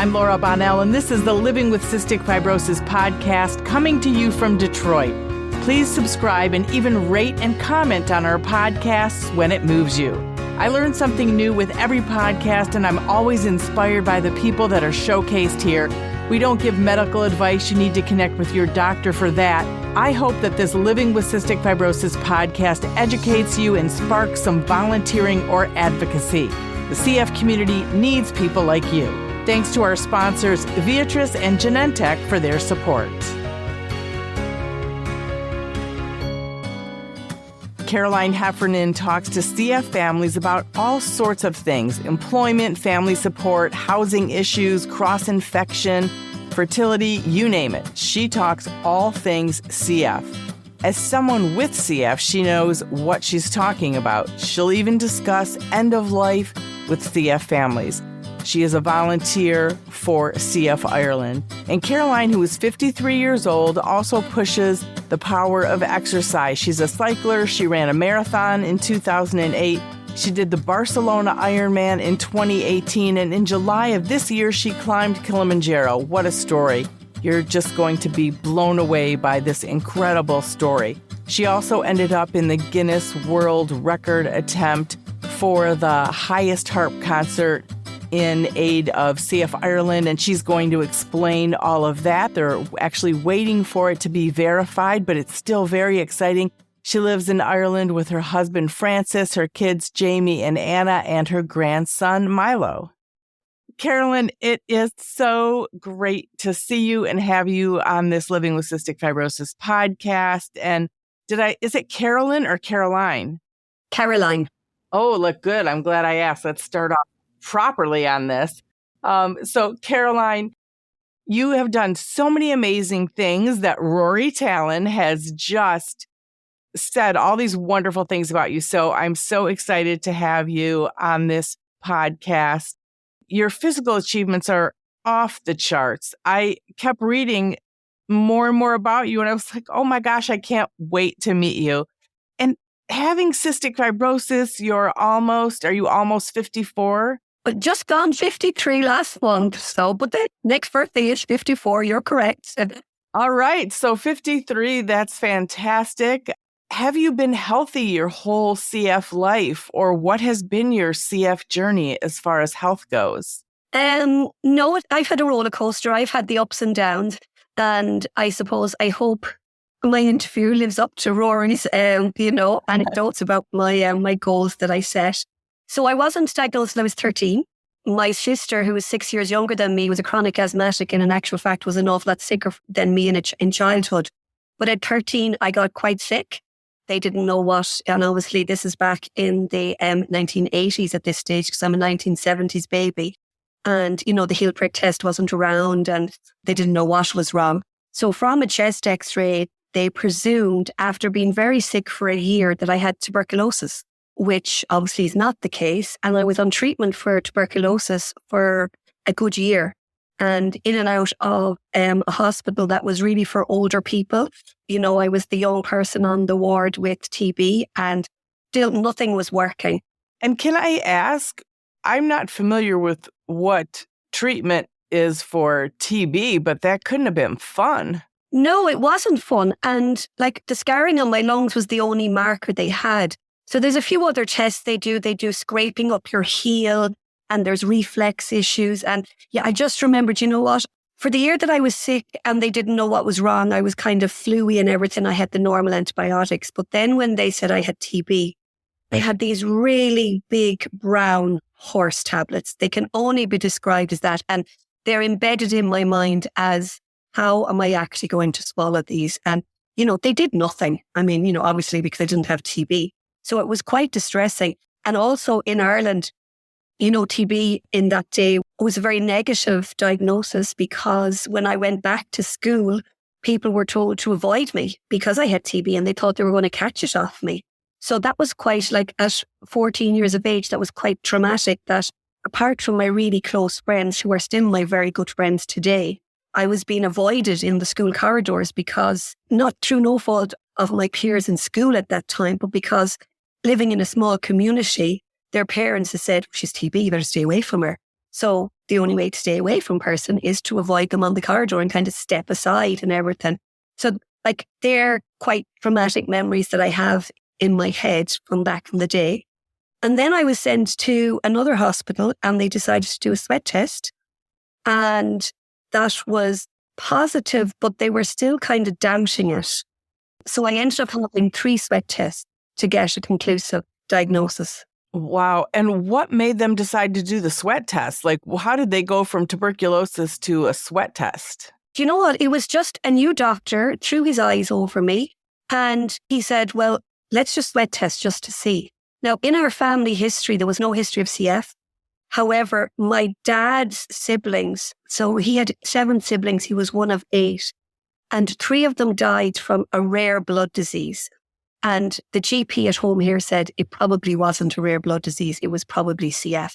I'm Laura Bonnell, and this is the Living with Cystic Fibrosis podcast coming to you from Detroit. Please subscribe and even rate and comment on our podcasts when it moves you. I learn something new with every podcast, and I'm always inspired by the people that are showcased here. We don't give medical advice. You need to connect with your doctor for that. I hope that this Living with Cystic Fibrosis podcast educates you and sparks some volunteering or advocacy. The CF community needs people like you. Thanks to our sponsors, Viatris and Genentech, for their support. Caroline Heffernan talks to CF families about all sorts of things: employment, family support, housing issues, cross-infection, fertility, you name it. She talks all things CF. As someone with CF, she knows what she's talking about. She'll even discuss end of life with CF families. She is a volunteer for CF Ireland. And Caroline, who is 53 years old, also pushes the power of exercise. She's a cycler. She ran a marathon in 2008. She did the Barcelona Ironman in 2018. And in July of this year, she climbed Kilimanjaro. What a story. You're just going to be blown away by this incredible story. She also ended up in the Guinness World Record Attempt for the Highest Harp Concert in aid of CF Ireland, and she's going to explain all of that. They're actually waiting for it to be verified, but it's still very exciting. She lives in Ireland with her husband, Francis, her kids, Jamie and Anna, and her grandson, Milo. Carolyn, it is so great to see you and have you on this Living with Cystic Fibrosis podcast. And is it Carolyn or Caroline? Caroline. Oh, look good. I'm glad I asked. Let's start off properly on this. So Caroline, you have done so many amazing things that Rory Talon has just said all these wonderful things about you. So I'm so excited to have you on this podcast. Your physical achievements are off the charts. I kept reading more and more about you, and I was like, oh my gosh, I can't wait to meet you. And having cystic fibrosis, are you almost 54? But just gone 53 last month. So, but the next birthday is 54. You're correct. All right. So 53, that's fantastic. Have you been healthy your whole CF life, or what has been your CF journey as far as health goes? No, I've had a roller coaster. I've had the ups and downs. And I hope my interview lives up to Rory's, anecdotes about my goals that I set. So I wasn't diagnosed until I was 13. My sister, who was 6 years younger than me, was a chronic asthmatic and in actual fact was an awful lot sicker than me in childhood. But at 13, I got quite sick. They didn't know what, and obviously this is back in the 1980s at this stage, because I'm a 1970s baby. And, the heel prick test wasn't around and they didn't know what was wrong. So from a chest x-ray, they presumed, after being very sick for a year, that I had tuberculosis, which obviously is not the case. And I was on treatment for tuberculosis for a good year and in and out of a hospital that was really for older people. I was the young person on the ward with TB and still nothing was working. And can I ask, I'm not familiar with what treatment is for TB, but that couldn't have been fun. No, it wasn't fun. And the scarring on my lungs was the only marker they had. So there's a few other tests they do. They do scraping up your heel and there's reflex issues. And I just remembered, for the year that I was sick and they didn't know what was wrong, I was kind of fluey and everything. I had the normal antibiotics. But then when they said I had TB, they had these really big brown horse tablets. They can only be described as that. And they're embedded in my mind as, how am I actually going to swallow these? And, they did nothing. I mean, obviously because I didn't have TB. So it was quite distressing. And also in Ireland, TB in that day was a very negative diagnosis, because when I went back to school, people were told to avoid me because I had TB and they thought they were going to catch it off me. So that was quite, at 14 years of age, that was quite traumatic, that apart from my really close friends who are still my very good friends today, I was being avoided in the school corridors because, not through no fault of my peers in school at that time, but because living in a small community, their parents had said, she's TB, you better stay away from her. So the only way to stay away from person is to avoid them on the corridor and kind of step aside and everything. So like they're quite traumatic memories that I have in my head from back in the day. And then I was sent to another hospital and they decided to do a sweat test. And that was positive, but they were still kind of doubting it. So I ended up having 3 sweat tests to get a conclusive diagnosis. Wow. And what made them decide to do the sweat test? Like, how did they go from tuberculosis to a sweat test? Do you know what? It was just a new doctor threw his eyes over me and he said, well, let's just sweat test just to see. Now, in our family history, there was no history of CF. However, my dad's siblings, so he had 7 siblings, he was one of 8, and 3 of them died from a rare blood disease. And the GP at home here said it probably wasn't a rare blood disease, it was probably CF.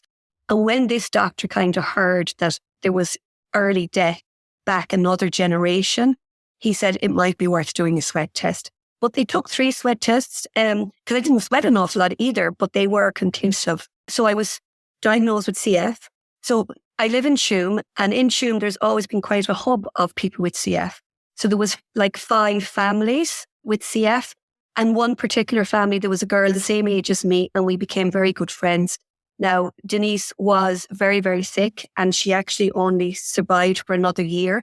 And when this doctor kind of heard that there was early death back another generation, he said it might be worth doing a sweat test. But they took 3 sweat tests, because I didn't sweat an awful lot either, but they were conclusive. So I was diagnosed with CF. So I live in Tuam, and in Tuam there's always been quite a hub of people with CF. So there was like 5 families with CF. And one particular family, there was a girl the same age as me, and we became very good friends. Now, Denise was very, very sick, and she actually only survived for another year.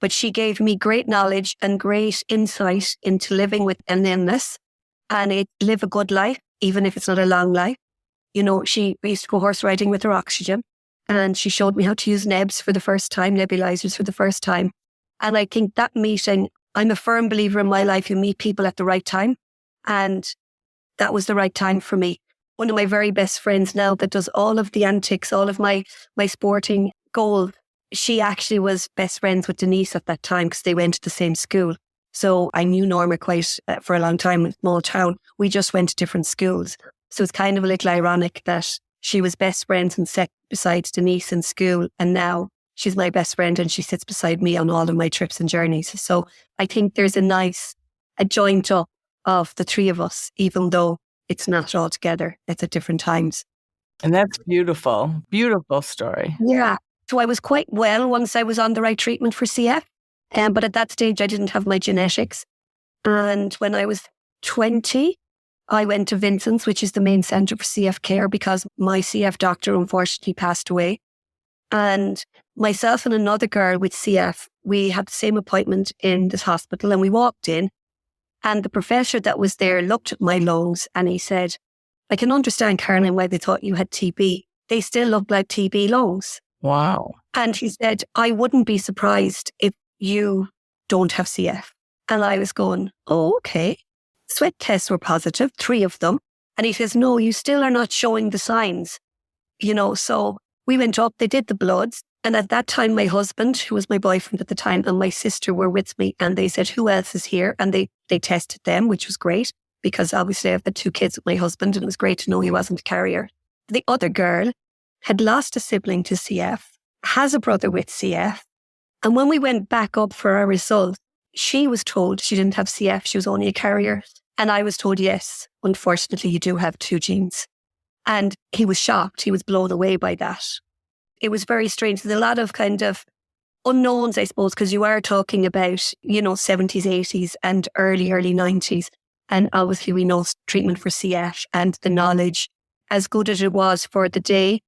But she gave me great knowledge and great insight into living with an illness and live a good life, even if it's not a long life. You know, we used to go horse riding with her oxygen, and she showed me how to use nebs for the first time, nebulizers for the first time. And I think that meeting, I'm a firm believer in my life, you meet people at the right time. And that was the right time for me. One of my very best friends now that does all of the antics, all of my sporting goals, she actually was best friends with Denise at that time because they went to the same school. So I knew Norma quite for a long time in a small town. We just went to different schools. So it's kind of a little ironic that she was best friends and sat beside Denise in school. And now she's my best friend and she sits beside me on all of my trips and journeys. So I think there's a joint up of the 3 of us, even though it's not all together. It's at different times. And that's beautiful. Beautiful story. Yeah. So I was quite well once I was on the right treatment for CF. But at that stage, I didn't have my genetics. And when I was 20, I went to Vincent's, which is the main centre for CF care, because my CF doctor unfortunately passed away. And myself and another girl with CF, we had the same appointment in this hospital, and we walked in. And the professor that was there looked at my lungs and he said, I can understand, Caroline, why they thought you had TB. They still look like TB lungs. Wow. And he said, I wouldn't be surprised if you don't have CF. And I was going, oh, okay. Sweat tests were positive, 3 of them. And he says, no, you still are not showing the signs. You know, so we went up, they did the bloods. And at that time, my husband, who was my boyfriend at the time, and my sister were with me. And they said, who else is here? And they tested them, which was great, because obviously I have the 2 kids with my husband, and it was great to know he wasn't a carrier. The other girl had lost a sibling to CF, has a brother with CF. And when we went back up for our results, she was told she didn't have CF, she was only a carrier. And I was told, yes, unfortunately, you do have 2 genes. And he was shocked. He was blown away by that. It was very strange. There's a lot of kind of unknowns, I suppose, because you are talking about, 70s, 80s and early 90s. And obviously we know treatment for CF and the knowledge, as good as it was for the day,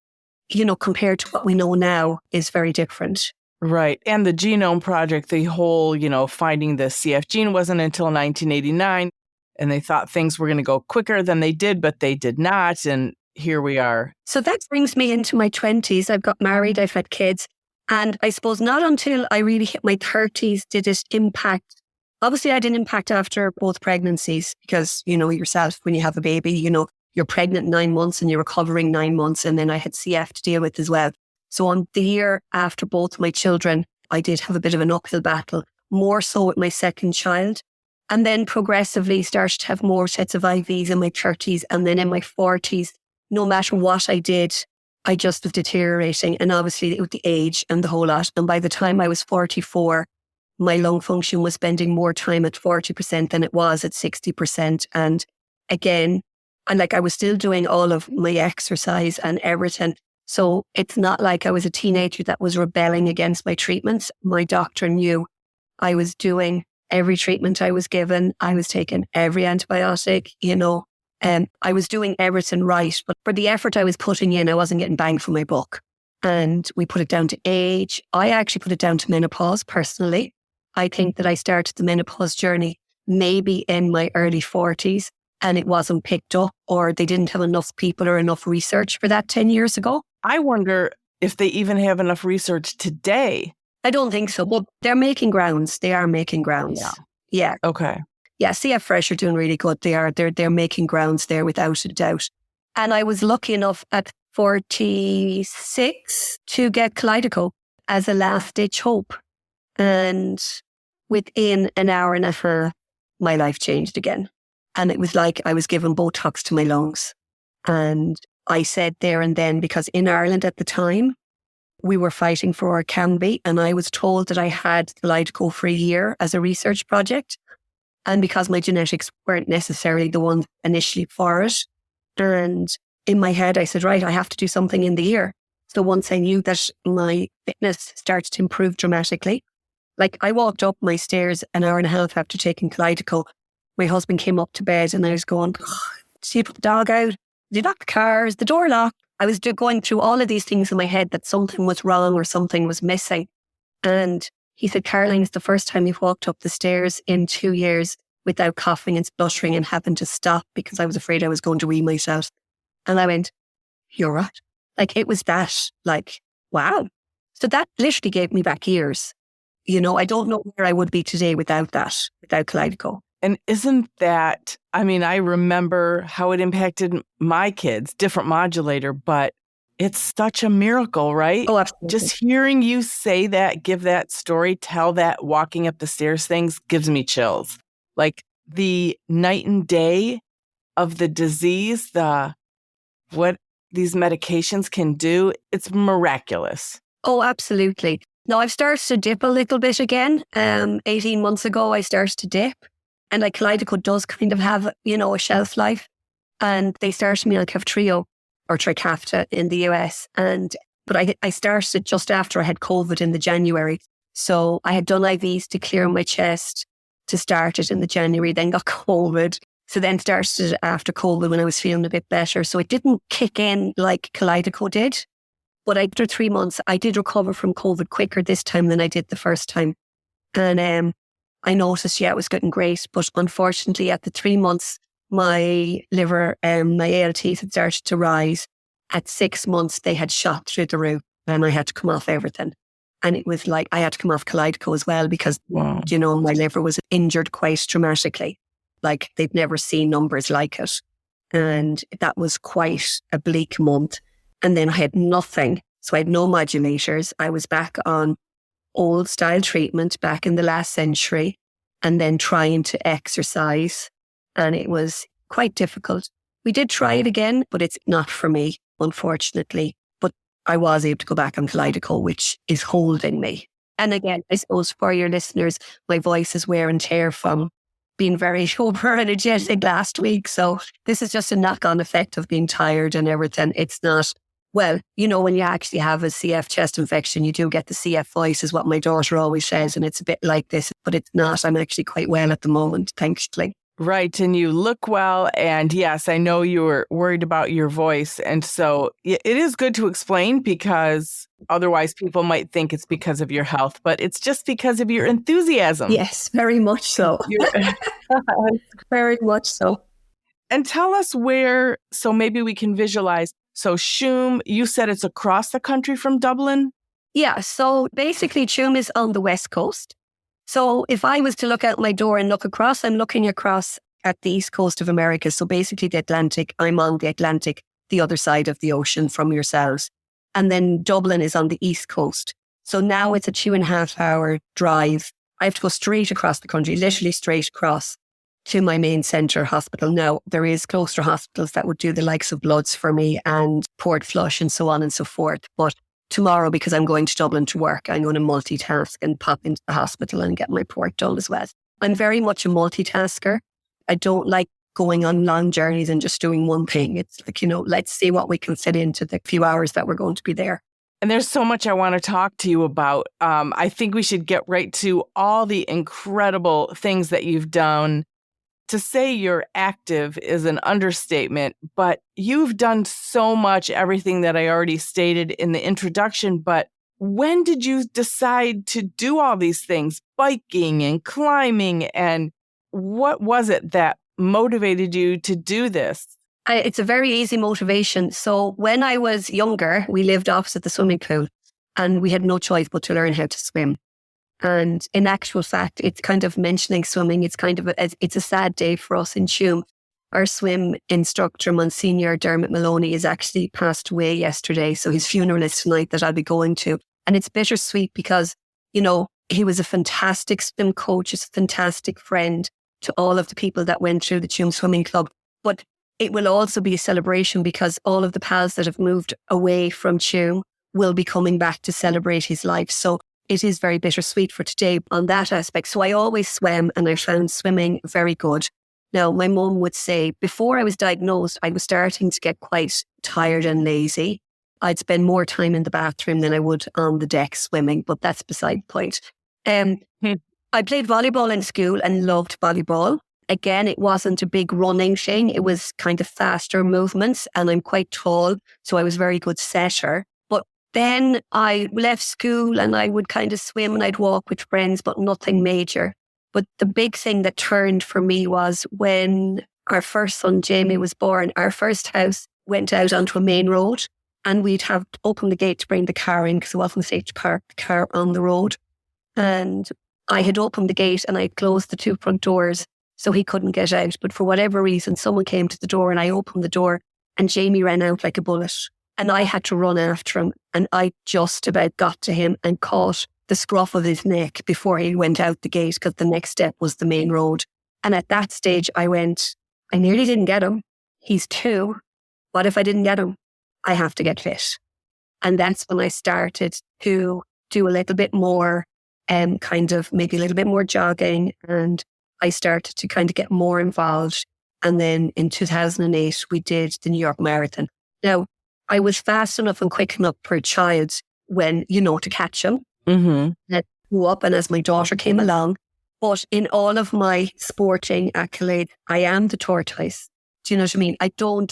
compared to what we know now, is very different. Right. And the Genome Project, the whole, finding the CF gene wasn't until 1989. And they thought things were going to go quicker than they did, but they did not. And here we are. So that brings me into my 20s. I've got married, I've had kids. And I suppose not until I really hit my 30s did it impact. Obviously, I had an impact after both pregnancies because, yourself, when you have a baby, you're pregnant 9 months and you're recovering 9 months. And then I had CF to deal with as well. So on the year after both my children, I did have a bit of an uphill battle, more so with my second child. And then progressively started to have more sets of IVs in my 30s. And then in my 40s, no matter what I did, I just was deteriorating. And obviously with the age and the whole lot. And by the time I was 44, my lung function was spending more time at 40% than it was at 60%. And again, I was still doing all of my exercise and everything. So it's not like I was a teenager that was rebelling against my treatments. My doctor knew I was doing every treatment I was given. I was taking every antibiotic, and I was doing everything right. But for the effort I was putting in, I wasn't getting bang for my buck. And we put it down to age. I actually put it down to menopause personally. I think that I started the menopause journey maybe in my early 40s and it wasn't picked up, or they didn't have enough people or enough research for that 10 years ago. I wonder if they even have enough research today. I don't think so, but they're making grounds. They are making grounds. Yeah. Okay. Yeah, CF Fresh are doing really good. They're making grounds there without a doubt. And I was lucky enough at 46 to get Kalydeco as a last ditch hope. And within an hour and a half, my life changed again. And it was like I was given Botox to my lungs. And I said there and then, because in Ireland at the time, we were fighting for our Canby, and I was told that I had Kalydeco for a year as a research project. And because my genetics weren't necessarily the one initially for it. And in my head, I said, right, I have to do something in the year. So once I knew that my fitness started to improve dramatically, like I walked up my stairs an hour and a half after taking Kalydeco. My husband came up to bed and I was going, did you put the dog out? Did you lock the car? Is the door locked? I was going through all of these things in my head that something was wrong or something was missing. And he said, Caroline, it's the first time you've walked up the stairs in 2 years without coughing and spluttering and having to stop because I was afraid I was going to wee myself. And I went, you're right. Like it was that, like, wow. So that literally gave me back years. I don't know where I would be today without that, without Kalydeco. And isn't that, I remember how it impacted my kids, different modulator, but it's such a miracle, right? Oh, absolutely. Just hearing you say that, give that story, tell that walking up the stairs things gives me chills. Like the night and day of the disease, what these medications can do, it's miraculous. Oh, absolutely. Now I've started to dip a little bit again. 18 months ago, I started to dip. And like Kalydeco does kind of have, a shelf life. And they started me on Kaftrio or Trikafta in the US. But I started just after I had COVID in the January. So I had done IVs to clear my chest to start it in the January, then got COVID. So then started after COVID when I was feeling a bit better. So it didn't kick in like Kalydeco did. But after 3 months, I did recover from COVID quicker this time than I did the first time. And I noticed, it was getting great. But unfortunately, at the 3 months, my liver, my ALT had started to rise. At 6 months, they had shot through the roof and I had to come off everything. And it was like I had to come off Kalydeco as well because, my liver was injured quite dramatically. Like they'd never seen numbers like it. And that was quite a bleak month. And then I had nothing. So I had no modulators. I was back on old style treatment back in the last century and then trying to exercise. And it was quite difficult. We did try it again, but it's not for me, unfortunately. But I was able to go back on Kalydeco, which is holding me. And again, I suppose for your listeners, my voice is wear and tear from being very over energetic last week. So this is just a knock-on effect of being tired and everything. It's not, when you actually have a CF chest infection, you do get the CF voice is what my daughter always says. And it's a bit like this, but it's not. I'm actually quite well at the moment, thankfully. Right. And you look well. And yes, I know you were worried about your voice. And so it is good to explain because otherwise people might think it's because of your health, but it's just because of your enthusiasm. Yes, very much so. Very much so. And tell us where, so maybe we can visualize. So Tuam, you said it's across the country from Dublin? Yeah. So basically Tuam is on the west coast. So if I was to look out my door and look across, I'm looking across at the east coast of America. So basically the Atlantic, I'm on the Atlantic, the other side of the ocean from yourselves. And then Dublin is on the east coast. So now it's a 2.5 hour drive. I have to go straight across the country, literally straight across to my main centre hospital. Now there is closer hospitals that would do the likes of Bloods for me and Port Flush and so on and so forth. But tomorrow, because I'm going to Dublin to work, I'm going to multitask and pop into the hospital and get my port done as well. I'm very much a multitasker. I don't like going on long journeys and just doing one thing. It's like, let's see what we can fit into the few hours that we're going to be there. And there's so much I want to talk to you about. I think we should get right to all the incredible things that you've done. To say you're active is an understatement, but you've done so much, everything that I already stated in the introduction. But when did you decide to do all these things, biking and climbing? And what was it that motivated you to do this? It's a very easy motivation. So when I was younger, we lived opposite the swimming pool and we had no choice but to learn how to swim. And in actual fact, it's kind of mentioning swimming. It's kind of it's a sad day for us in Tuam. Our swim instructor, Monsignor Dermot Maloney, is actually passed away yesterday. So his funeral is tonight that I'll be going to. And it's bittersweet because, he was a fantastic swim coach, he's a fantastic friend to all of the people that went through the Tuam Swimming Club. But it will also be a celebration because all of the pals that have moved away from Tuam will be coming back to celebrate his life. So it is very bittersweet for today on that aspect. So I always swam and I found swimming very good. Now, my mum would say before I was diagnosed, I was starting to get quite tired and lazy. I'd spend more time in the bathroom than I would on the deck swimming, but that's beside the point. I played volleyball in school and loved volleyball. Again, it wasn't a big running thing. It was kind of faster movements and I'm quite tall, so I was a very good setter. But then I left school and I would kind of swim and I'd walk with friends, but nothing major. But the big thing that turned for me was when our first son, Jamie, was born. Our first house went out onto a main road and we'd have to open the gate to bring the car in because it wasn't safe to park the car on the road. And I had opened the gate and I closed the two front doors so he couldn't get out. But for whatever reason, someone came to the door and I opened the door and Jamie ran out like a bullet. And I had to run after him. And I just about got to him and caught the scruff of his neck before he went out the gate because the next step was the main road. And at that stage, I nearly didn't get him. He's 2. What if I didn't get him? I have to get fit. And that's when I started to do a little bit more, kind of maybe a little bit more jogging, and I started to kind of get more involved. And then in 2008, we did the New York Marathon. Now, I was fast enough and quick enough for a child when, to catch him. Mm-hmm. That grew up, and as my daughter came along. But in all of my sporting accolades, I am the tortoise. Do you know what I mean?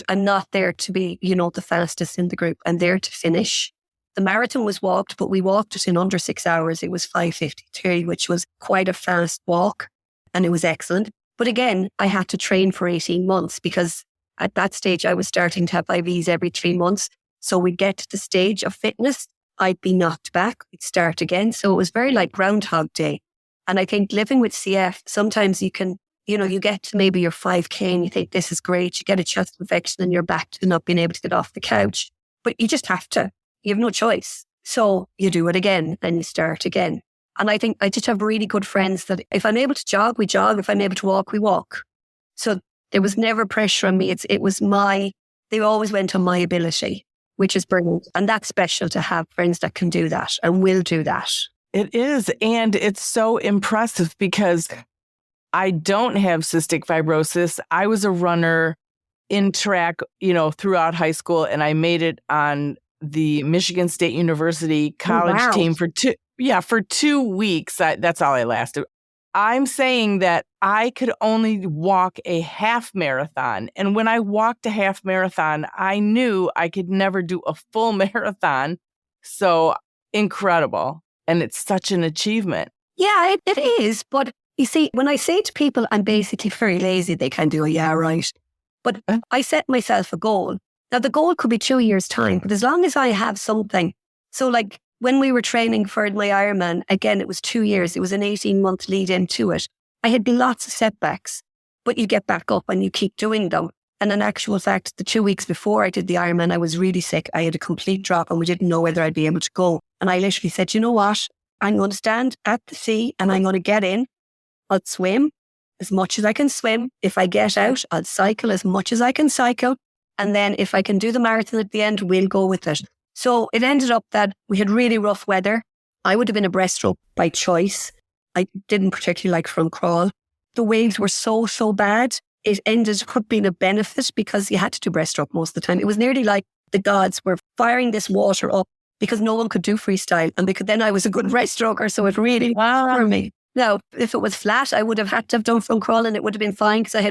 I'm not there to be, the fastest in the group. I'm there to finish. The marathon was walked, but we walked it in under 6 hours. It was 5:53, which was quite a fast walk. And it was excellent. But again, I had to train for 18 months because at that stage, I was starting to have IVs every 3 months. So we'd get to the stage of fitness, I'd be knocked back, we'd start again. So it was very like Groundhog Day. And I think living with CF, sometimes you can, you get to maybe your 5K and you think this is great. You get a chest infection and you're back to not being able to get off the couch. But you just have to. You have no choice. So you do it again and you start again. And I think I just have really good friends that if I'm able to jog, we jog. If I'm able to walk, we walk. So there was never pressure on me. They always went on my ability, which is brilliant. And that's special to have friends that can do that and will do that. It is. And it's so impressive because I don't have cystic fibrosis. I was a runner in track, throughout high school, and I made it on the Michigan State University college team for 2 weeks. That's all I lasted. I'm saying that I could only walk a half marathon. And when I walked a half marathon, I knew I could never do a full marathon. So incredible. And it's such an achievement. Yeah, it is. But you see, when I say to people, I'm basically very lazy, they can do, yeah, right. But I set myself a goal. Now, the goal could be 2 years' time, but as long as I have something. So like when we were training for my Ironman, again, it was 2 years. It was an 18-month lead into it. I had lots of setbacks, but you get back up and you keep doing them. And in actual fact, the 2 weeks before I did the Ironman, I was really sick. I had a complete drop and we didn't know whether I'd be able to go. And I literally said, you know what? I'm going to stand at the sea and I'm going to get in. I'll swim as much as I can swim. If I get out, I'll cycle as much as I can cycle. And then if I can do the marathon at the end, we'll go with it. So it ended up that we had really rough weather. I would have been a breaststroke by choice. I didn't particularly like front crawl. The waves were so bad. it ended up being a benefit because you had to do breaststroke most of the time. It was nearly like the gods were firing this water up because no one could do freestyle. And because then I was a good breaststroker, so it really worked for me. Now, if it was flat, I would have had to have done front crawl and it would have been fine because I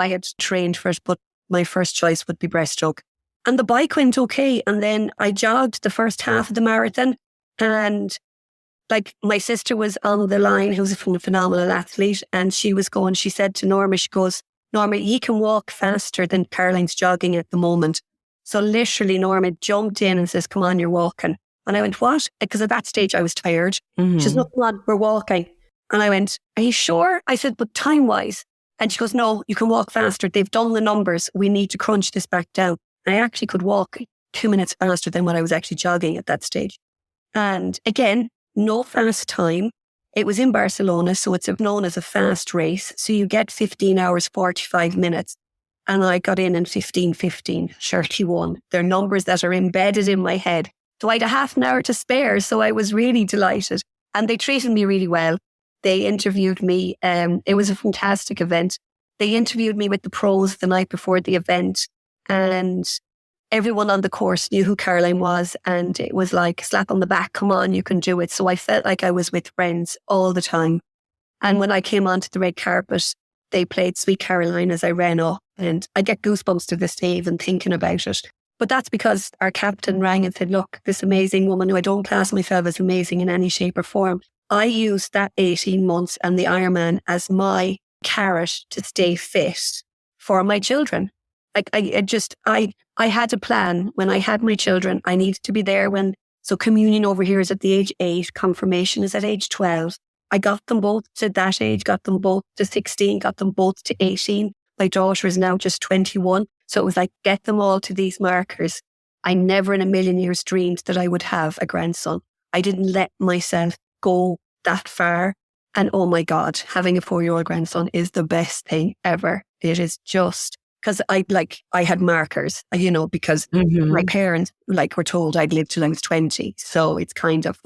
had trained for it, but my first choice would be breaststroke. And the bike went okay. And then I jogged the first half of the marathon, and like my sister was on the line, who's a phenomenal athlete, and she said to Norma, she goes, Norma, you can walk faster than Caroline's jogging at the moment. So literally Norma jumped in and says, come on, you're walking. And I went, what? Because at that stage I was tired. She says, no, come on, we're walking. And I went, are you sure? I said, but time-wise. And she goes, no, you can walk faster. They've done the numbers. We need to crunch this back down. I actually could walk 2 minutes faster than what I was actually jogging at that stage. And again, no fast time. It was in Barcelona, so it's known as a fast race. So you get 15 hours, 45 minutes. And I got in 15:15, 31. They're numbers that are embedded in my head. So I had a half an hour to spare. So I was really delighted. And they treated me really well. They interviewed me. It was a fantastic event. They interviewed me with the pros the night before the event. And everyone on the course knew who Caroline was. And it was like, slap on the back, come on, you can do it. So I felt like I was with friends all the time. And when I came onto the red carpet, they played Sweet Caroline as I ran up. And I get goosebumps to this day even thinking about it. But that's because our captain rang and said, look, this amazing woman who I don't class myself as amazing in any shape or form. I used that 18 months and the Ironman as my carrot to stay fit for my children. I had a plan. When I had my children, I needed to be there so communion over here is at the age 8, confirmation is at age 12. I got them both to that age, got them both to 16, got them both to 18. My daughter is now just 21. So it was like, get them all to these markers. I never in a million years dreamed that I would have a grandson. I didn't let myself go that far. And oh my God, having a 4-year-old grandson is the best thing ever. It is just because I had markers, because my parents were told I'd live till I was 20. So it's kind of,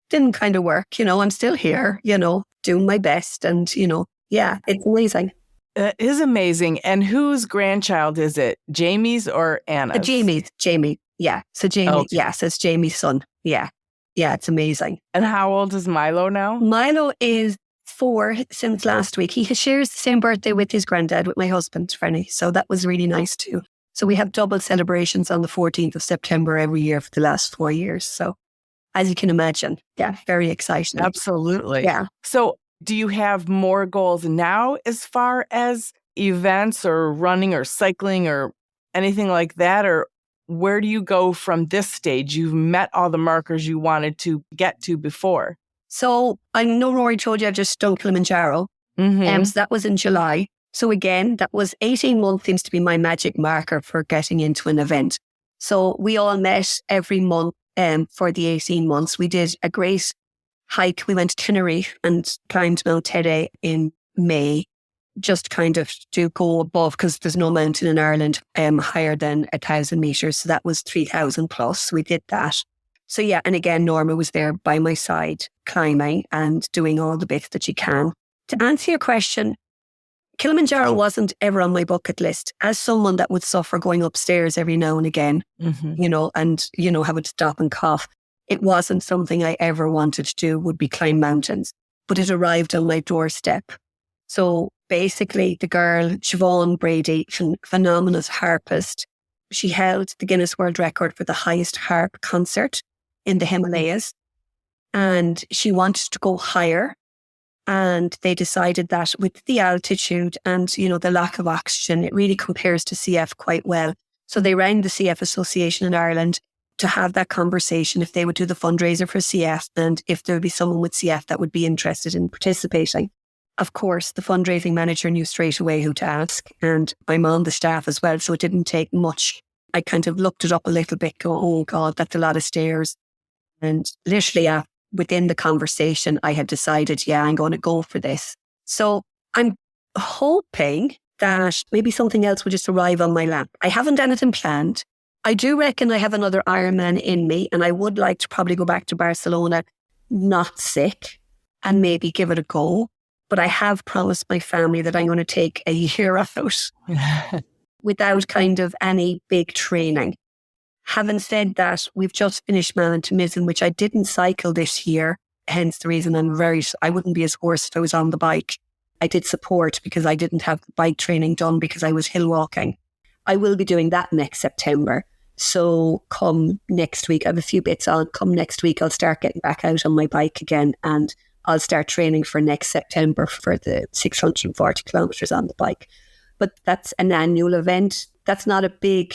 didn't kind of work. I'm still here, doing my best. And, yeah, it's amazing. It is amazing. And whose grandchild is it? Jamie's or Anna's? Jamie. Yeah. So Jamie, okay. Yeah, so it's Jamie's son. Yeah. Yeah, it's amazing. And how old is Milo now? Milo is 4 since last week. He shares the same birthday with his granddad, with my husband, Franny. So that was really nice too. So we have double celebrations on the 14th of September every year for the last 4 years. So as you can imagine, yeah, very exciting. Absolutely. Yeah. So do you have more goals now as far as events or running or cycling or anything like that? Or where do you go from this stage? You've met all the markers you wanted to get to before. So I know Rory told you I just done Kilimanjaro. So that was in July. So again, that was 18 months seems to be my magic marker for getting into an event. So we all met every month for the 18 months. We did a great hike. We went to Tenerife and climbed Mount Teide in May, just kind of to go above because there's no mountain in Ireland higher than 1,000 meters. So that was 3,000 plus. We did that. So yeah, and again, Norma was there by my side, climbing and doing all the bits that she can. To answer your question, Kilimanjaro wasn't ever on my bucket list. As someone that would suffer going upstairs every now and again, have it stop and cough, it wasn't something I ever wanted to do, would be climb mountains. But it arrived on my doorstep. So basically, the girl, Siobhan Brady, phenomenal harpist, she held the Guinness World Record for the Highest Harp Concert in the Himalayas. And she wanted to go higher. And they decided that with the altitude and, the lack of oxygen, it really compares to CF quite well. So they rang the CF Association in Ireland to have that conversation if they would do the fundraiser for CF and if there would be someone with CF that would be interested in participating. Of course, the fundraising manager knew straight away who to ask, and I'm on the staff as well, so it didn't take much. I kind of looked it up a little bit, go, oh God, that's a lot of stairs. And literally within the conversation, I had decided, yeah, I'm going to go for this. So I'm hoping that maybe something else will just arrive on my lap. I haven't anything planned. I do reckon I have another Ironman in me, and I would like to probably go back to Barcelona, not sick, and maybe give it a go. But I have promised my family that I'm going to take a year out without kind of any big training. Having said that, we've just finished Malin to Mizzen, which I didn't cycle this year. Hence the reason I wouldn't be as hoarse if I was on the bike. I did support because I didn't have the bike training done because I was hill walking. I will be doing that next September. So come next week, I have a few bits on. Come next week, I'll start getting back out on my bike again, and I'll start training for next September for the 640 kilometres on the bike. But that's an annual event. That's not a big,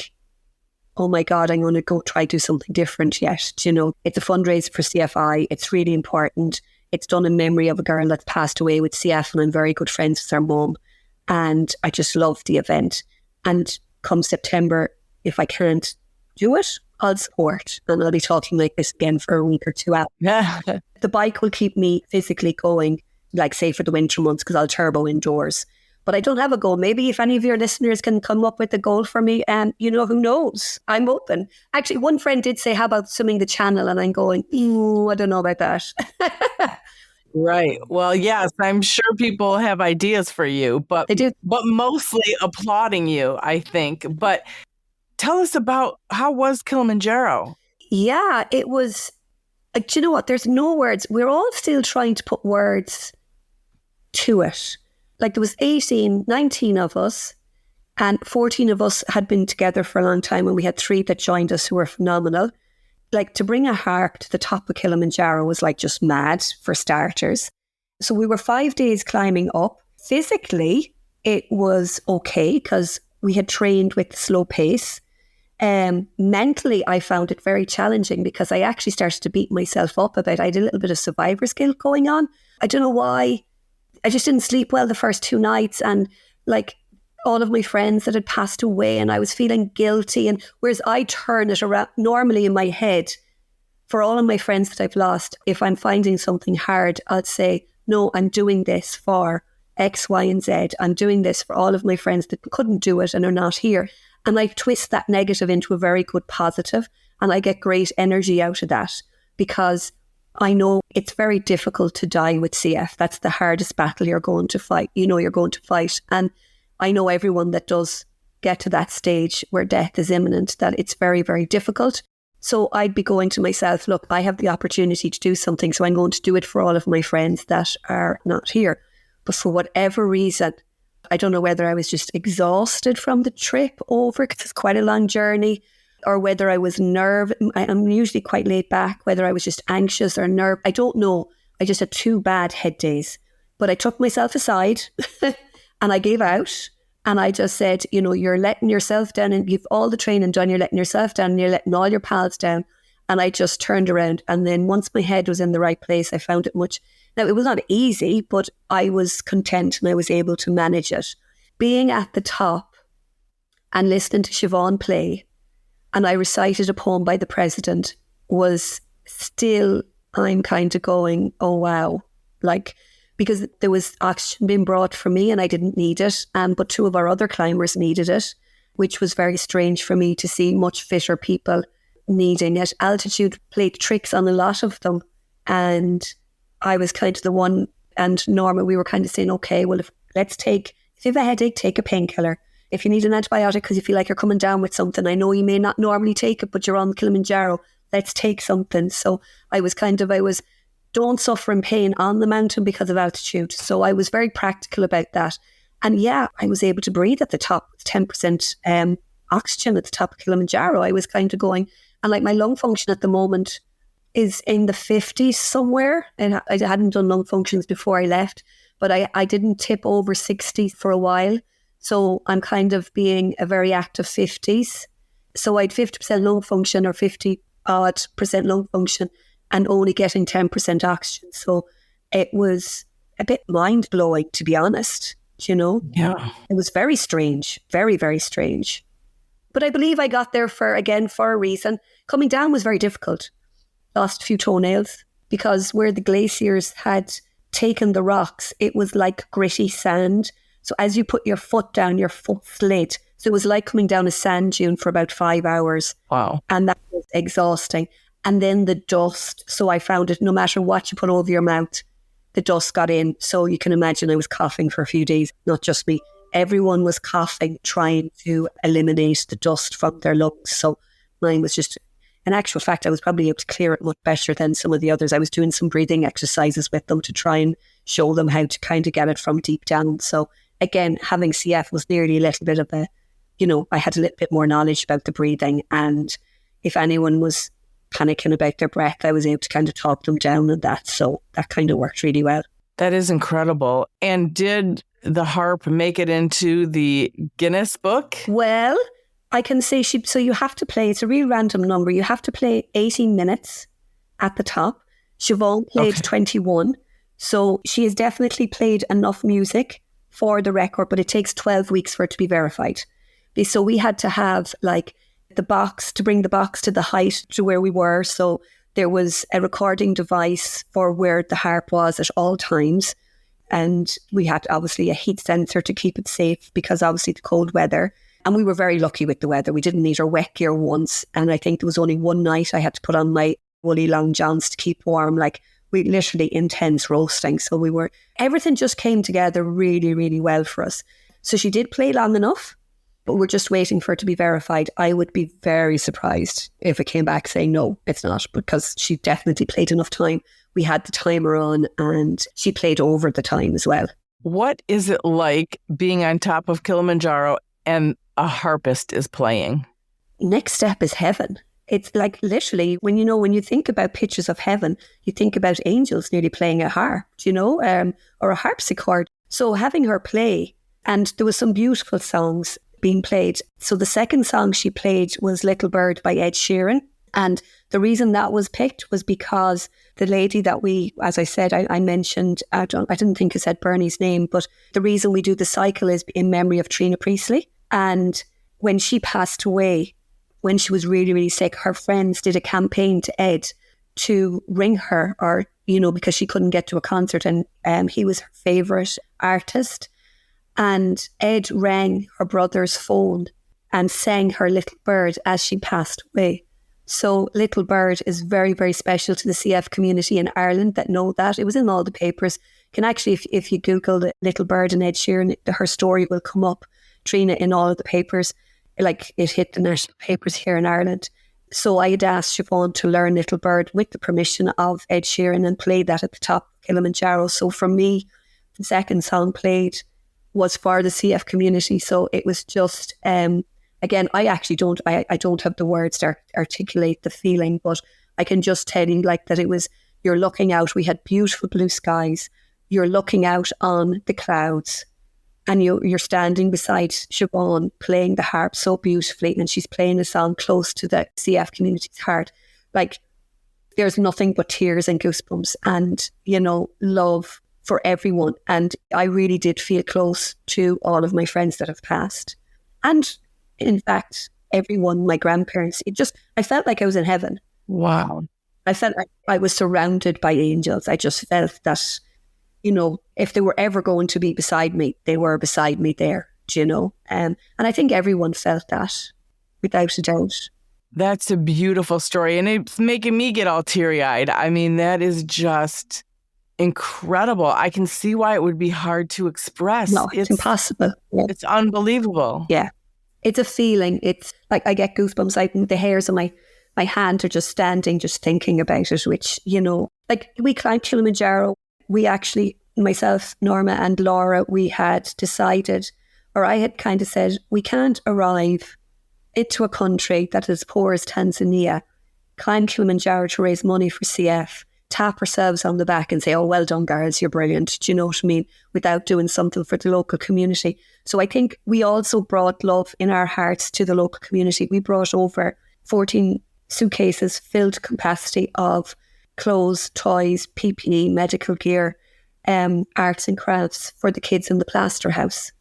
oh my God, I'm going to go try do something different yet. You know, it's a fundraiser for CFI. It's really important. It's done in memory of a girl that's passed away with CF, and I'm very good friends with her mum. And I just love the event. And come September, if I can't do it, I'll support. And I'll be talking like this again for a week or two out. The bike will keep me physically going, like say for the winter months, because I'll turbo indoors. But I don't have a goal. Maybe if any of your listeners can come up with a goal for me, and you know, who knows? I'm open. Actually, one friend did say, how about swimming the channel? And I'm going, I don't know about that. Right. Well, yes, I'm sure people have ideas for you, but they do. But mostly applauding you, I think. But tell us about, how was Kilimanjaro? Yeah, it was, do you know what? There's no words. We're all still trying to put words to it. Like there was 19 of us, and 14 of us had been together for a long time, and we had 3 that joined us who were phenomenal. Like to bring a harp to the top of Kilimanjaro was like just mad for starters. So we were 5 days climbing up. Physically, it was okay because we had trained with slow pace. Mentally, I found it very challenging because I actually started to beat myself up a bit. I had a little bit of survivor's guilt going on. I don't know why. I just didn't sleep well the first 2 nights, and like all of my friends that had passed away, and I was feeling guilty. And whereas I turn it around normally in my head for all of my friends that I've lost, if I'm finding something hard, I'd say, no, I'm doing this for X, Y, and Z. I'm doing this for all of my friends that couldn't do it and are not here. And I twist that negative into a very good positive, and I get great energy out of that because I know it's very difficult to die with CF. That's the hardest battle you're going to fight. You know you're going to fight. And I know everyone that does get to that stage where death is imminent, that it's very, very difficult. So I'd be going to myself, look, I have the opportunity to do something, so I'm going to do it for all of my friends that are not here. But for whatever reason, I don't know whether I was just exhausted from the trip over, because it's quite a long journey, or whether I was nervous. I'm usually quite laid back, whether I was just anxious or nervous. I don't know. I just had 2 bad head days. But I took myself aside and I gave out. And I just said, you know, you're letting yourself down, and you've all the training done. You're letting yourself down, and you're letting all your pals down. And I just turned around. And then once my head was in the right place, I found it much. Now, it was not easy, but I was content and I was able to manage it. Being at the top and listening to Siobhan play, and I recited a poem by the president, was still, I'm kind of going, oh, wow. Like, because there was oxygen being brought for me and I didn't need it. But 2 of our other climbers needed it, which was very strange for me to see much fitter people needing it. Altitude played tricks on a lot of them. And I was kind of the one, and Norma, we were kind of saying, okay, well, if you have a headache, take a painkiller. If you need an antibiotic because you feel like you're coming down with something, I know you may not normally take it, but you're on Kilimanjaro, let's take something. So I was don't suffer in pain on the mountain because of altitude. So I was very practical about that. And yeah, I was able to breathe at the top with 10% oxygen at the top of Kilimanjaro. I was kind of going, and like my lung function at the moment is in the 50s somewhere. And I hadn't done lung functions before I left, but I didn't tip over 60 for a while. So I'm kind of being a very active 50s. So I had 50% lung function, or 50 odd percent lung function, and only getting 10% oxygen. So it was a bit mind-blowing, to be honest, you know? Yeah. It was very strange, very, very strange. But I believe I got there for a reason. Coming down was very difficult. Lost a few toenails because where the glaciers had taken the rocks, it was like gritty sand. So as you put your foot down, your foot slid. So it was like coming down a sand dune for about 5 hours. Wow. And that was exhausting. And then the dust. So I found it, no matter what you put over your mouth, the dust got in. So you can imagine I was coughing for a few days, not just me. Everyone was coughing, trying to eliminate the dust from their lungs. So mine was just, in actual fact, I was probably able to clear it much better than some of the others. I was doing some breathing exercises with them to try and show them how to kind of get it from deep down. So again, having CF was nearly a little bit of a, I had a little bit more knowledge about the breathing. And if anyone was panicking about their breath, I was able to kind of talk them down on that. So that kind of worked really well. That is incredible. And did the harp make it into the Guinness book? Well, I can say so you have to play, it's a real random number. You have to play 18 minutes at the top. Siobhan played 21. So she has definitely played enough music for the record, but it takes 12 weeks for it to be verified. So we had to have like the box, to bring the box to the height to where we were. So there was a recording device for where the harp was at all times. And we had obviously a heat sensor to keep it safe because obviously the cold weather. And we were very lucky with the weather. We didn't need our wet gear once. And I think there was only one night I had to put on my woolly long johns to keep warm. Like we literally intense roasting. So everything just came together really, really well for us. So she did play long enough, but we're just waiting for it to be verified. I would be very surprised if it came back saying, no, it's not, because she definitely played enough time. We had the timer on and she played over the time as well. What is it like being on top of Kilimanjaro and a harpist is playing? Next step is heaven. It's like literally when you think about pictures of heaven, you think about angels nearly playing a harp, or a harpsichord. So having her play, and there was some beautiful songs being played. So the second song she played was Little Bird by Ed Sheeran. And the reason that was picked was because the lady that as I said, I mentioned, I didn't think I said Bernie's name, but the reason we do the cycle is in memory of Trina Priestley. And when she passed away, when she was really, really sick, her friends did a campaign to Ed to ring her, or, because she couldn't get to a concert, and he was her favourite artist. And Ed rang her brother's phone and sang her Little Bird as she passed away. So Little Bird is very, very special to the CF community in Ireland that know that. It was in all the papers. Can actually, if you Google the Little Bird and Ed Sheeran, her story will come up, Trina, in all of the papers. Like it hit the national papers here in Ireland. So I had asked Siobhan to learn Little Bird with the permission of Ed Sheeran and play that at the top of Kilimanjaro. So for me, the second song played was for the CF community. So it was just, again, I actually don't have the words to articulate the feeling, but I can just tell you like that it was, you're looking out, we had beautiful blue skies, you're looking out on the clouds, and you're standing beside Siobhan playing the harp so beautifully, and she's playing a song close to the CF community's heart. Like there's nothing but tears and goosebumps and, love for everyone. And I really did feel close to all of my friends that have passed. And in fact, everyone, my grandparents, I felt like I was in heaven. Wow. I felt like I was surrounded by angels. I just felt that, if they were ever going to be beside me, they were beside me there, and I think everyone felt that without a doubt. That's a beautiful story. And it's making me get all teary-eyed. I mean, that is just incredible. I can see why it would be hard to express. No, it's impossible. Yeah. It's unbelievable. Yeah. It's a feeling. It's like I get goosebumps. The hairs on my hand are just standing, just thinking about it, which, like we climbed Kilimanjaro. We actually, myself, Norma and Laura, we had decided, or I had kind of said, we can't arrive into a country that is as poor as Tanzania, climb Kilimanjaro to raise money for CF, tap ourselves on the back and say, oh, well done, girls, you're brilliant. Do you know what I mean? Without doing something for the local community. So I think we also brought love in our hearts to the local community. We brought over 14 suitcases filled to capacity of clothes, toys, PPE, medical gear, arts and crafts for the kids in the plaster house.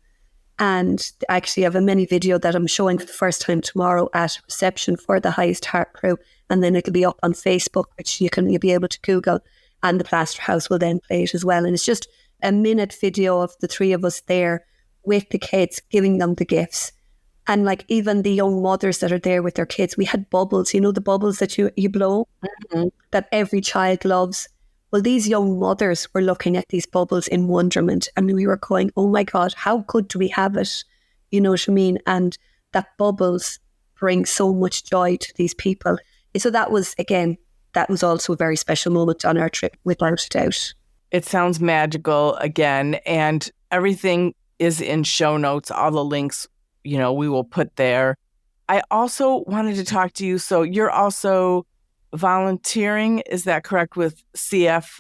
And actually I have a mini video that I'm showing for the first time tomorrow at reception for the Highest Harp crew. And then it'll be up on Facebook, which you'll be able to Google, and the plaster house will then play it as well. And it's just a minute video of the three of us there with the kids, giving them the gifts. And like even the young mothers that are there with their kids, we had bubbles, the bubbles that you blow, that every child loves. Well, these young mothers were looking at these bubbles in wonderment, and we were going, oh my God, how good do we have it? You know what I mean? And that bubbles bring so much joy to these people. So that was, again, that was also a very special moment on our trip, without a doubt. It sounds magical again, and everything is in show notes. All the links, we will put there. I also wanted to talk to you. So you're also volunteering, is that correct, with CF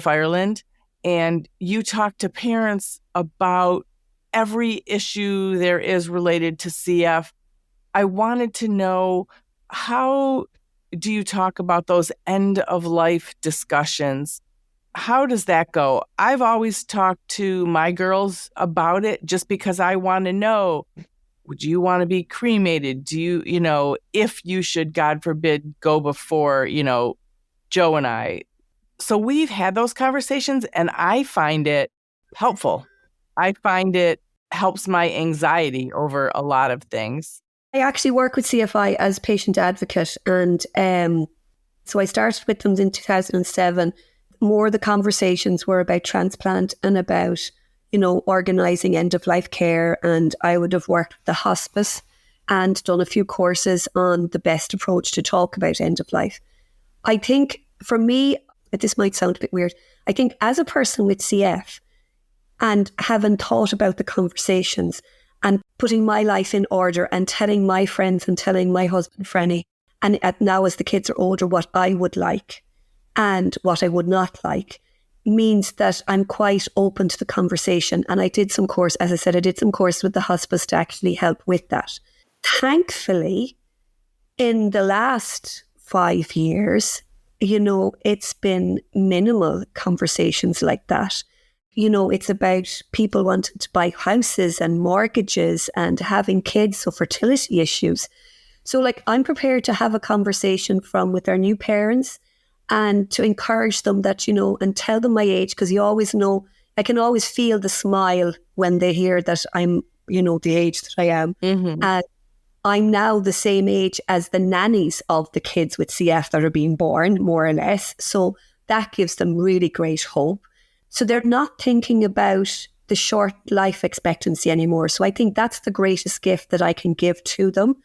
Ireland? And you talk to parents about every issue there is related to CF. I wanted to know, how do you talk about those end of life discussions? How does that go? I've always talked to my girls about it just because I want to know, would you want to be cremated? Do you, if you should, God forbid, go before, Joe and I. So we've had those conversations, and I find it helpful. I find it helps my anxiety over a lot of things. I actually work with CFI as patient advocate, and so I started with them in 2007. More the conversations were about transplant and about, organising end-of-life care, and I would have worked with the hospice and done a few courses on the best approach to talk about end-of-life. I think, for me, this might sound a bit weird, I think as a person with CF and having thought about the conversations and putting my life in order and telling my friends and telling my husband, Franny, and now as the kids are older, what I would like and what I would not like, means that I'm quite open to the conversation. And I did some course, as I said, I did some course with the hospice to actually help with that. Thankfully, in the last 5 years, it's been minimal conversations like that. It's about people wanting to buy houses and mortgages and having kids, so fertility issues. So I'm prepared to have a conversation with our new parents and to encourage them that, and tell them my age, because you always know, I can always feel the smile when they hear that I'm, the age that I am. Mm-hmm. And I'm now the same age as the nannies of the kids with CF that are being born, more or less. So that gives them really great hope. So they're not thinking about the short life expectancy anymore. So I think that's the greatest gift that I can give to them,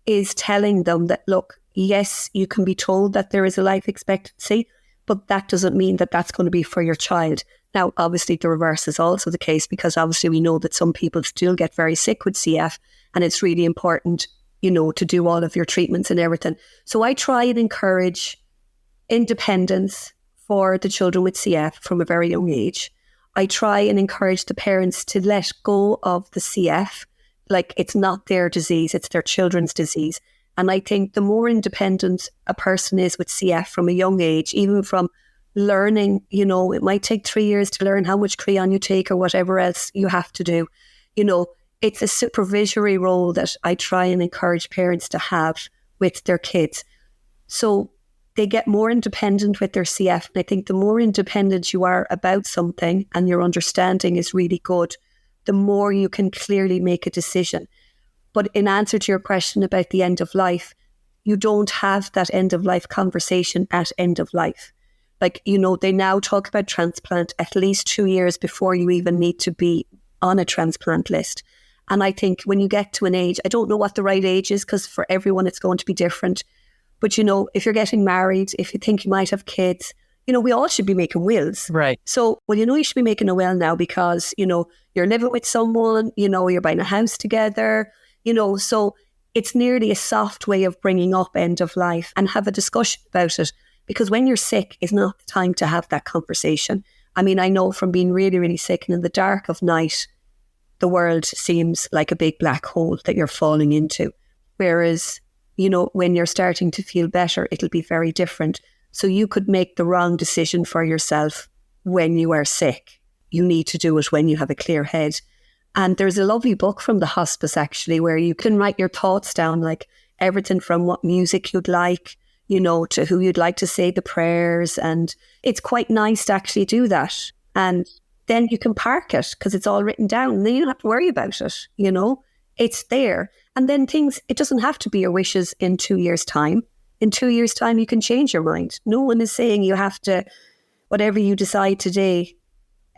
is telling them that, look, yes, you can be told that there is a life expectancy, but that doesn't mean that that's going to be for your child. Now, obviously, the reverse is also the case, because obviously we know that some people still get very sick with CF, and it's really important, to do all of your treatments and everything. So I try and encourage independence for the children with CF from a very young age. I try and encourage the parents to let go of the CF, like it's not their disease, it's their children's disease. And I think the more independent a person is with CF from a young age, even from learning, it might take 3 years to learn how much Creon you take or whatever else you have to do. It's a supervisory role that I try and encourage parents to have with their kids. So they get more independent with their CF. And I think the more independent you are about something and your understanding is really good, the more you can clearly make a decision. But in answer to your question about the end of life, you don't have that end of life conversation at end of life. They now talk about transplant at least 2 years before you even need to be on a transplant list. And I think when you get to an age, I don't know what the right age is, because for everyone it's going to be different. But, if you're getting married, if you think you might have kids, we all should be making wills. Right. So, you should be making a will now because, you're living with someone, you're buying a house together, so it's nearly a soft way of bringing up end of life, and have a discussion about it, because when you're sick is not the time to have that conversation. I mean, I know from being really, really sick, and in the dark of night, the world seems like a big black hole that you're falling into. Whereas, when you're starting to feel better, it'll be very different. So you could make the wrong decision for yourself when you are sick. You need to do it when you have a clear head. And there's a lovely book from the hospice, actually, where you can write your thoughts down, like everything from what music you'd like, to who you'd like to say the prayers. And it's quite nice to actually do that. And then you can park it because it's all written down. And then you don't have to worry about it, It's there. And then it doesn't have to be your wishes in 2 years' time. in 2 years' time, you can change your mind. No one is saying you have to, whatever you decide today,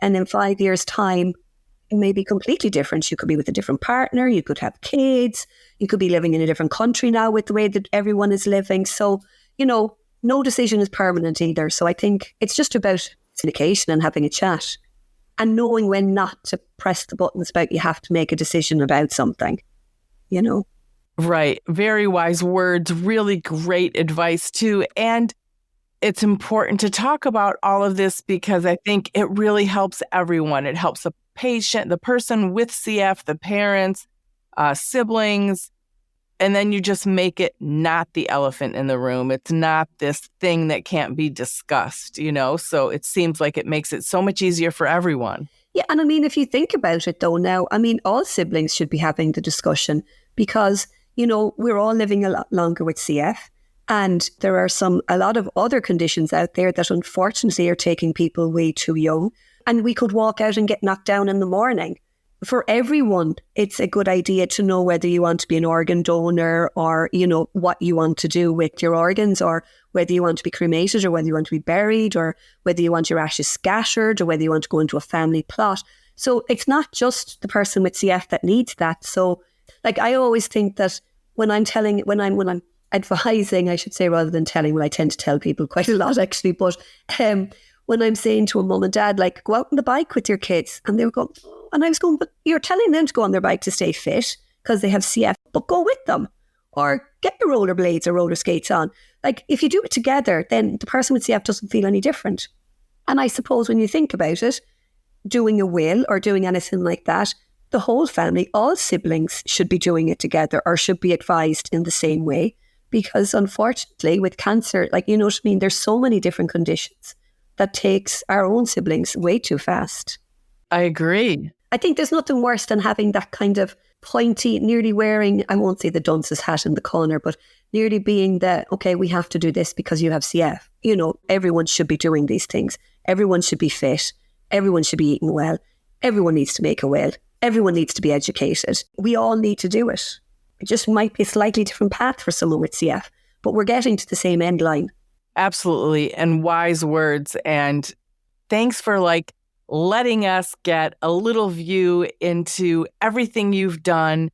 and in 5 years' time, it may be completely different. You could be with a different partner. You could have kids. You could be living in a different country now with the way that everyone is living. So, no decision is permanent either. So I think it's just about communication and having a chat and knowing when not to press the buttons about you have to make a decision about something, Right. Very wise words. Really great advice too. And it's important to talk about all of this because I think it really helps everyone. It helps the patient, the person with CF, the parents, siblings, and then you just make it not the elephant in the room. It's not this thing that can't be discussed, So it seems like it makes it so much easier for everyone. Yeah, and I mean, if you think about it though now, all siblings should be having the discussion because, we're all living a lot longer with CF. And there are a lot of other conditions out there that unfortunately are taking people way too young. And we could walk out and get knocked down in the morning. For everyone, it's a good idea to know whether you want to be an organ donor or, what you want to do with your organs or whether you want to be cremated or whether you want to be buried or whether you want your ashes scattered or whether you want to go into a family plot. So it's not just the person with CF that needs that. So I always think that when I'm advising, I should say, rather than telling, well, I tend to tell people quite a lot actually, but when I'm saying to a mum and dad, go out on the bike with your kids, and they would go, and I was going, but you're telling them to go on their bike to stay fit because they have CF, but go with them or get your rollerblades or roller skates on. If you do it together, then the person with CF doesn't feel any different. And I suppose when you think about it, doing a will or doing anything like that, the whole family, all siblings should be doing it together or should be advised in the same way. Because unfortunately with cancer, there's so many different conditions that takes our own siblings way too fast. I agree. I think there's nothing worse than having that kind of pointy, nearly wearing, I won't say the dunce's hat in the corner, but nearly being okay, we have to do this because you have CF. Everyone should be doing these things. Everyone should be fit. Everyone should be eating well. Everyone needs to make a will. Everyone needs to be educated. We all need to do it. It just might be a slightly different path for someone with CF, but we're getting to the same end line. Absolutely. And wise words. And thanks for letting us get a little view into everything you've done.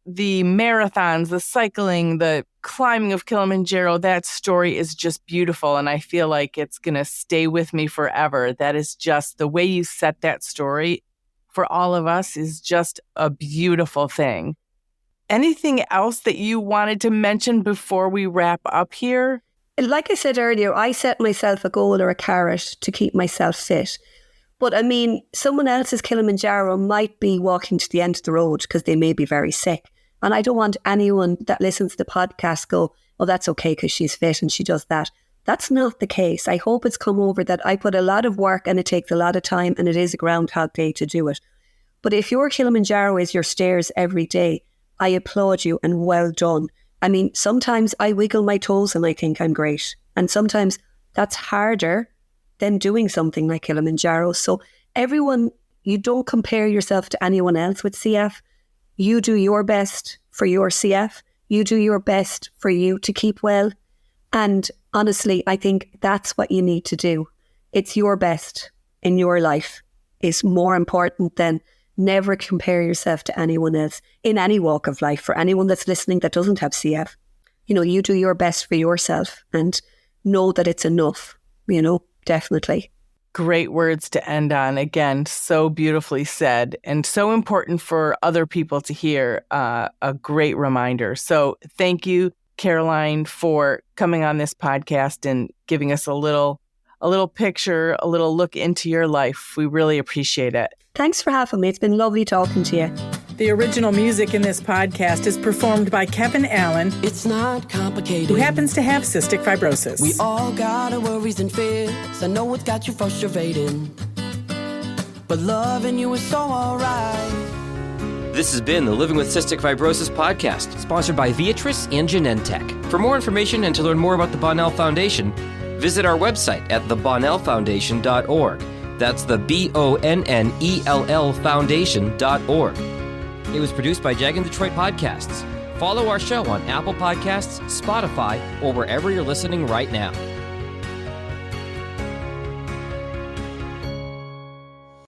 The marathons, the cycling, the climbing of Kilimanjaro, that story is just beautiful. And I feel like it's going to stay with me forever. That is just the way you set that story for all of us is just a beautiful thing. Anything else that you wanted to mention before we wrap up here? Like I said earlier, I set myself a goal or a carrot to keep myself fit. But someone else's Kilimanjaro might be walking to the end of the road because they may be very sick. And I don't want anyone that listens to the podcast go, oh, that's okay because she's fit and she does that. That's not the case. I hope it's come over that I put a lot of work and it takes a lot of time and it is a Groundhog Day to do it. But if your Kilimanjaro is your stairs every day, I applaud you and well done. Sometimes I wiggle my toes and I think I'm great. And sometimes that's harder than doing something like Kilimanjaro. So everyone, you don't compare yourself to anyone else with CF. You do your best for your CF. You do your best for you to keep well. And honestly, I think that's what you need to do. It's your best in your life is more important than never compare yourself to anyone else in any walk of life. For anyone that's listening that doesn't have CF, you do your best for yourself and know that it's enough, definitely. Great words to end on. Again, so beautifully said and so important for other people to hear. A great reminder. So thank you, Caroline, for coming on this podcast and giving us a little picture, a little look into your life. We really appreciate it. Thanks for having me. It's been lovely talking to you. The original music in this podcast is performed by Kevin Allen. It's not complicated. Who happens to have cystic fibrosis. We all got our worries and fears. I know it's got you frustrating, but loving you is so alright. This has been the Living with Cystic Fibrosis podcast, sponsored by Viatris and Genentech. For more information and to learn more about the Bonnell Foundation, visit our website at thebonnellfoundation.org. That's the BONNELL Foundation.org. It was produced by Jag and Detroit Podcasts. follow our show on Apple Podcasts, Spotify, or wherever you're listening right now.